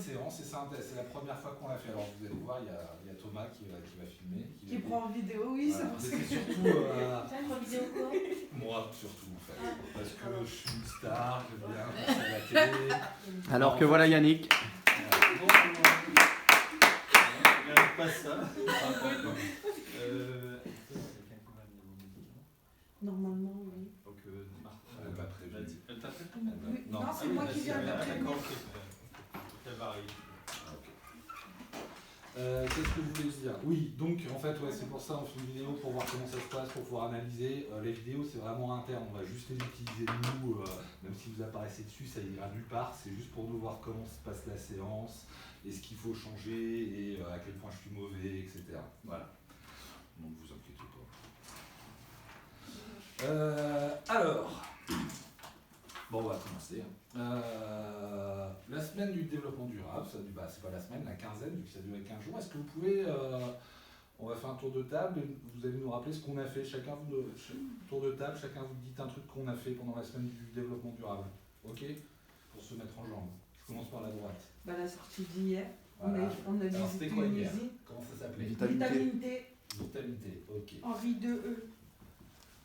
séance et c'est la première fois qu'on l'a fait. Alors vous allez voir, il y a Thomas qui va filmer. Qui prend en vidéo, oui, voilà. c'est pour ça que... C'est surtout... prend en vidéo quoi? Moi surtout en fait. Parce que je suis une star, j'aime bien passer à la télé. Alors que voilà Yannick. Pas ça. Normalement, oui. Donc, Elle m'a prévenu. Elle t'a prévenu? Oui. Non, c'est moi qui viens de la prévenir. D'accord, elle varie. Qu'est-ce que je voulais dire? Oui, donc en fait, ouais, c'est pour ça on fait une vidéo pour voir comment ça se passe, pour pouvoir analyser. Les vidéos, c'est vraiment interne, on va juste les utiliser nous, même si vous apparaissez dessus, ça ira nulle part. C'est juste pour nous voir comment se passe la séance, et ce qu'il faut changer, et à quel point je suis mauvais, etc. Voilà. Donc vous inquiétez pas. Alors, bon, on va commencer. La semaine du développement durable, c'est pas la semaine, la quinzaine, vu que ça dure 15 jours. Est-ce que vous pouvez, on va faire un tour de table, et vous allez nous rappeler ce qu'on a fait, tour de table, chacun vous dit un truc qu'on a fait pendant la semaine du développement durable, ok? Pour se mettre en jambe. Je commence par la droite. Bah, la sortie d'hier, Voilà. on a Alors c'était visité quoi une hier? usine. Comment ça s'appelait? Vitamine T. Vitamine T, ok. Henri 2E.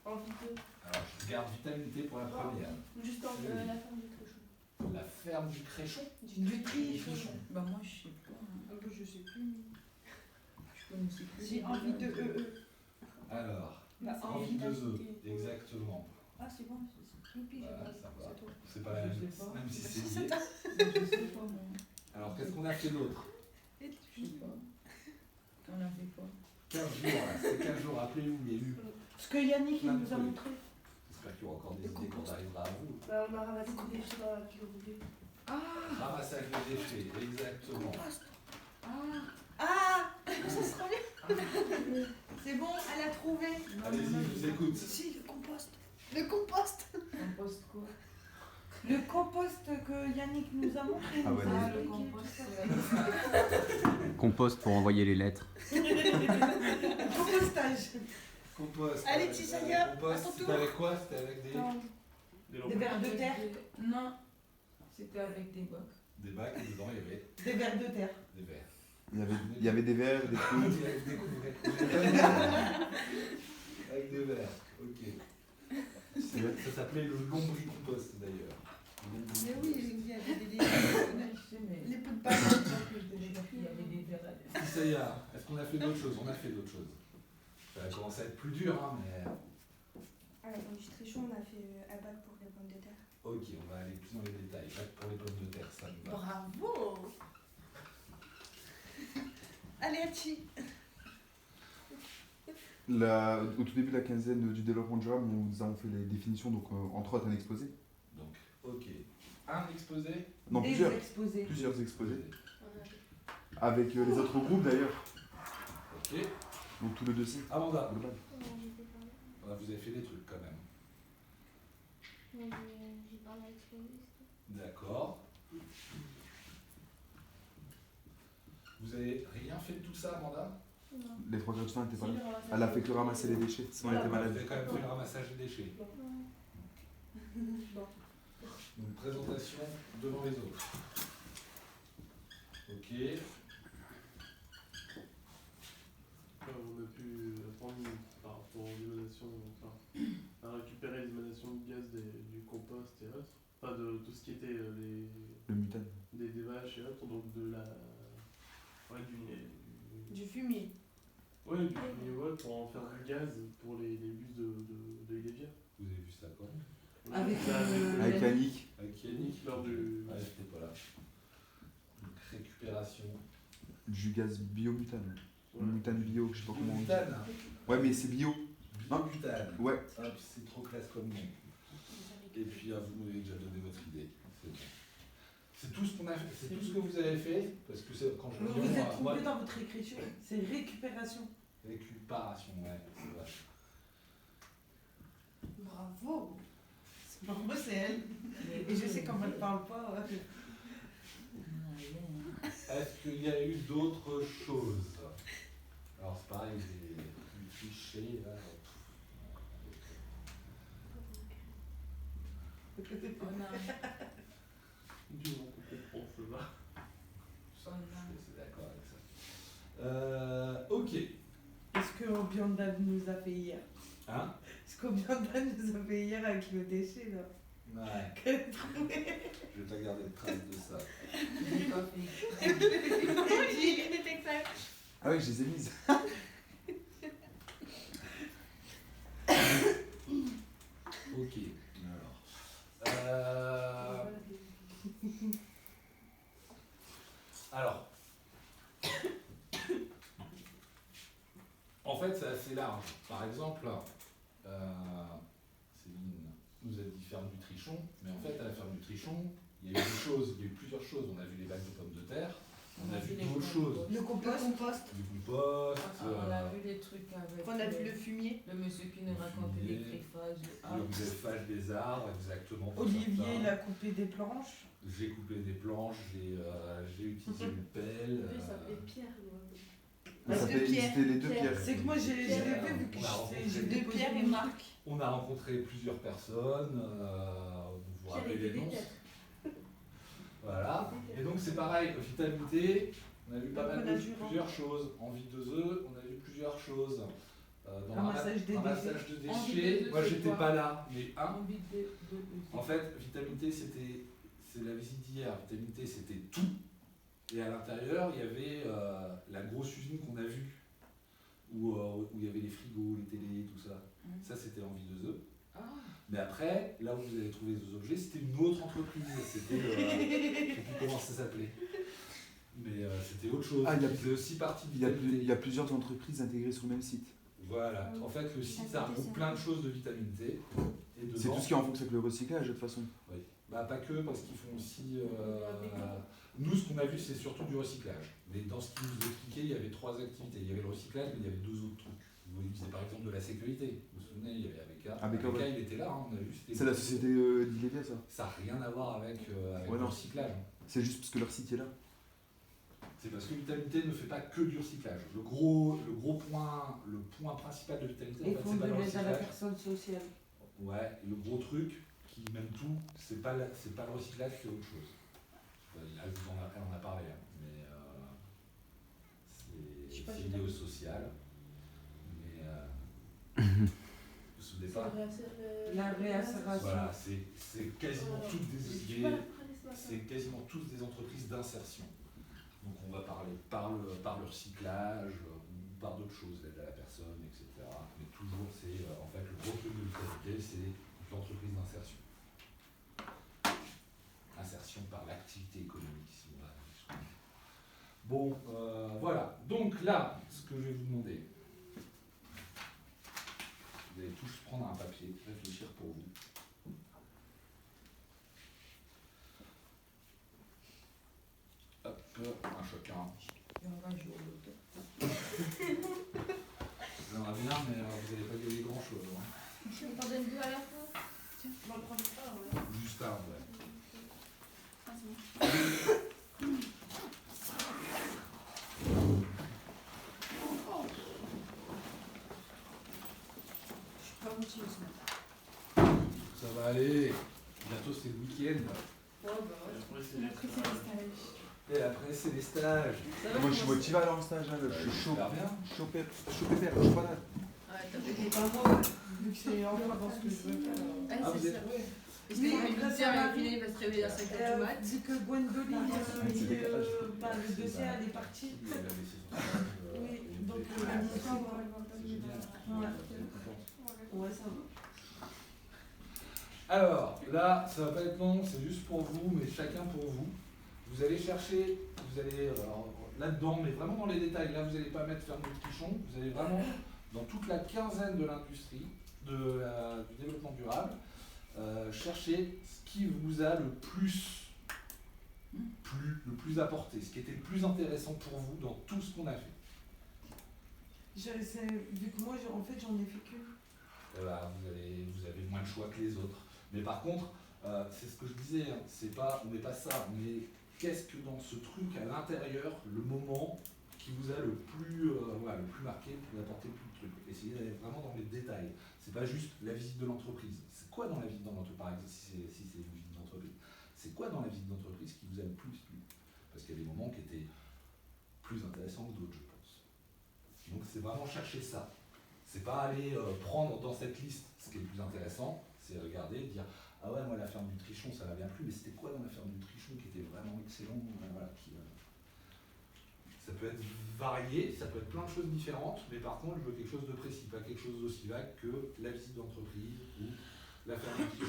Henri 2. Alors je garde vitamine T pour la première. Juste en la ferme du Créchon. La ferme du Créchon? Du Trichon. Bah moi je sais pas. Un peu, je sais plus. Je connaissais plus. Si, Henri 2E. Alors, Bah, Henri 2E, exactement. Ah, c'est bon, c'est plus pire. Voilà, ça va. C'est toi. C'est pas la même, Je sais pas. même si c'est lié. Je sais pas moi. Alors qu'est-ce qu'on a fait d'autre? Je sais pas. On a fait quoi? 15 jours, là, c'est 15 jours, rappelez-vous, il y a eu. Ce que Yannick il nous a montré. J'espère qu'il y aura encore des idées quand on arrivera à vous. Bah, on a ramassé des déchets dans la pile roulée. Ramassage de déchets, exactement. Ah ça sera bien. C'est bon, elle a trouvé. Allez-y, je vous écoute. Si, le compost. Le compost. Compost quoi? Le compost que Yannick nous a montré. Ah ouais, nous a le expliqué compost. tout ça. Compost pour envoyer les lettres. Compostage. Compost. Allez, Tissaya, à Compost, ton c'était tour. avec quoi? C'était avec Des vers de terre. Non. C'était avec des bacs. des bacs et dedans il y avait Des vers de terre. des verres. Il y avait des verres, des coups. Il y avait des couverts. Avec des verres, ok. Ça s'appelait le lombricompost d'ailleurs. Mais oui, il y avait des Je sais, mais les pots de banane. il y avait des verres à l'aise. Tissaya, est-ce qu'on a fait d'autres choses? On a fait d'autres choses. Ça va commencer à être plus dur, hein, mais... Alors, dans du Tréchon, on a fait un bac pour les pommes de terre. Ok, on va aller plus dans les détails. Bac pour les pommes de terre, ça me va. Bravo. Allez, Hachi. Au tout début de la quinzaine du développement durable, nous avons fait les définitions, donc entre autres un exposé. Donc, ok. Un exposé? Non, Des plusieurs. exposés. Plusieurs exposés. On a fait. Avec les autres groupes d'ailleurs. Ok. Donc tout le dossier. Amanda, global. vous avez fait des trucs quand même. J'ai pas mal exposé. D'accord. Vous avez rien fait de tout ça, Amanda? Non. Les trois quarts du temps n'étaient pas Si, là. le ramassage Elle a fait des que ramasser les déchets, sinon elle était Vous malade. avez quand même fait le ramassage des déchets. Bon. Donc, présentation devant les autres. Ok. On a pu apprendre par rapport aux émanations, enfin, à récupérer les émanations de gaz du compost et autres, enfin de tout ce qui était Le mutane. des vaches et autres, donc de la... Ouais, Du fumier. Ouais, du fumier, ouais, pour en faire du gaz pour les bus de Idévia. Vous avez vu ça quand? Avec, Avec Yannick. Avec Yannick Lors du... Ouais, j'étais pas là. Donc, récupération. Du gaz biomutane. Ouais. Mutane bio, je sais pas comment on dit. Butane. Ouais, mais c'est bio. Butane. Ouais. Hop, c'est trop classe comme nom. Et puis, vous m'avez déjà donné votre idée. C'est bon. C'est tout ce qu'on a fait, c'est tout ce que vous avez fait, parce que c'est quand je dis Vous êtes moi, trompé dans votre écriture. C'est récupération. récupération, ouais, c'est vrai. Bravo. Bravo, c'est elle. Et je sais comment elle parle pas. Est-ce qu'il y a eu d'autres choses? Alors c'est pareil, j'ai fiché là. On a... Du moment qu'on comprend, ça va. suis d'accord avec ça. Ok. Est-ce que Obiandal nous a fait hier? Hein? Est-ce qu'Obiandal nous a fait hier avec le déchet là? Ouais. Qu'elle a trouvé? Je vais pas garder de traces de ça. J'ai pas fait. Il était clair. Ah oui, je les ai mises. Ok. Alors. Alors. En fait, c'est assez large. Par exemple, Céline nous a dit ferme du Trichon, mais en fait, à la ferme du Trichon, il y a eu des choses, il y a eu plusieurs choses. On a vu les bacs de pommes de terre, on a vu d'autres choses. Le compost. Du compost, On a vu des trucs avec. On a vu le fumier. Le monsieur qui nous racontait des griffages. le greffage des arbres, exactement. pour Olivier, certains. il a coupé des planches. J'ai coupé des planches, j'ai utilisé une pelle. Lui, ça s'appelait Pierre. Ça Parce que s'appelait- Pierre- C'était les deux Pierre- pierres. C'est que moi j'ai vu que On a rencontré- j'ai Deux déposé Pierre et Marc. On a rencontré plusieurs personnes, vous vous rappelez les noms. Voilà. Et donc c'est pareil, vitalité, on a vu pas mal de plusieurs choses. Envie de œufs, on a vu plusieurs choses. Dans Ramassage des ramassage de Envie déchets, de œufs, moi c'est j'étais quoi? pas là, mais Envie de. en fait, vitalité c'est la visite d'hier, vitalité c'était tout. Et à l'intérieur, il y avait la grosse usine qu'on a vue, où il y avait les frigos, les télés, tout ça. Ça, c'était Envie de œufs. Mais après, là où vous avez trouvé ces objets, c'était une autre entreprise. C'était, je sais plus comment ça s'appelait. Mais c'était autre chose. Ah, il y a- Qui faisait aussi partie de Il y a Vitalité. plusieurs entreprises intégrées sur le même site. Voilà. En fait, le site, ça regroupe plein de choses de Vitamine T. Et C'est dedans, tout ce qui est en fonction avec le recyclage de toute façon. oui. Bah, pas que, parce qu'ils font aussi. Nous, ce qu'on a vu, c'est surtout du recyclage. Mais dans ce qu'ils nous expliquaient, il y avait 3 activités. Il y avait le recyclage, mais il y avait 2 autres trucs. Vous voyez, c'est par exemple de la sécurité. Vous vous souvenez, il y avait ABK. ABK, ouais. il était là, hein, on a vu. c'était- C'est la société d'Ilévia, ça. Ça n'a rien à voir avec, avec Ouais, le non. recyclage. hein. C'est juste parce que leur site est là. C'est parce que Vitalité ne fait pas que du recyclage. Le point principal de Vitalité, en Ils fait, font c'est de pas le l'aide à la recyclage. personne sociale. Ouais, et le gros truc qui mène tout, c'est pas le recyclage, c'est autre chose. Là, elle en a parlé, hein, mais Je sais pas, c'est j'ai lié pas- au social. Mais vous vous souvenez pas? La réinsération. Voilà, c'est quasiment toutes c'est quasiment tous des entreprises d'insertion. Donc on va parler par le recyclage ou par d'autres choses, l'aide à la personne, etc. Mais toujours, c'est en fait le gros truc de vitalité, c'est l'entreprise d'insertion. Insertion par l'activité économique, si on va. Bon, voilà. Donc là, ce que je vais vous demander, vous allez tous prendre un papier, réfléchir pour vous. Hop, un chacun. J'aimerais bien, mais vous n'allez pas gagner grand chose. Hein. On t'en donne 2 à la fois. Tiens, on va le prendre pas, ouais. Juste un, ouais. Ah, c'est bon. Je suis pas motivée ce matin. Ça va aller. Bientôt c'est le week-end. Et après, c'est les Après, c'est les stages. Et après c'est les stages. Moi, je suis motivé à aller en stage, hein, je suis chaud. Super bien. Chaud pépère, je suis pas là. Et pas moi, vu que c'est encore dans ce que je veux faire. Ah, vous êtes prêts? Oui, après, ça va il va se réveiller à 5h du mat. Vu que Gwendoline, c'est décalage. le dossier, elle est partie. Il a laissé son stage, Oui, il donc, voulait- la c'est mission, génial. Ouais. Vous êtes contente? Ouais, ça va. Alors, là, ça va pas être long, c'est juste pour vous, mais chacun pour vous. Vous allez chercher, vous allez là-dedans, mais vraiment dans les détails. Là, vous n'allez pas mettre ferme du Trichon, vous allez vraiment dans toute la quinzaine de l'industrie, du développement durable, chercher ce qui vous a le plus apporté, ce qui était le plus intéressant pour vous dans tout ce qu'on a fait. Vu que moi, en fait, j'en ai fait qu'une. Vous avez moins de choix que les autres. Mais par contre, c'est ce que je disais, hein, on n'est pas ça, mais qu'est-ce que dans ce truc à l'intérieur, le moment qui vous a le plus marqué, qui vous a apporté le plus de trucs. Essayez d'aller vraiment dans les détails. C'est pas juste la visite de l'entreprise. C'est quoi dans la visite d'entreprise, par exemple, si c'est une visite d'entreprise, c'est quoi dans la visite d'entreprise qui vous a le plus plu? Parce qu'il y a des moments qui étaient plus intéressants que d'autres, je pense. Donc c'est vraiment chercher ça. C'est pas aller prendre dans cette liste ce qui est le plus intéressant, c'est regarder, dire ah ouais, moi la ferme du Trichon ça m'a bien plu, mais c'était quoi dans la ferme du Trichon qui était vraiment excellent, voilà, ça peut être varié, ça peut être plein de choses différentes, mais par contre je veux quelque chose de précis, pas quelque chose d'aussi vague que la visite d'entreprise ou la ferme du Trichon.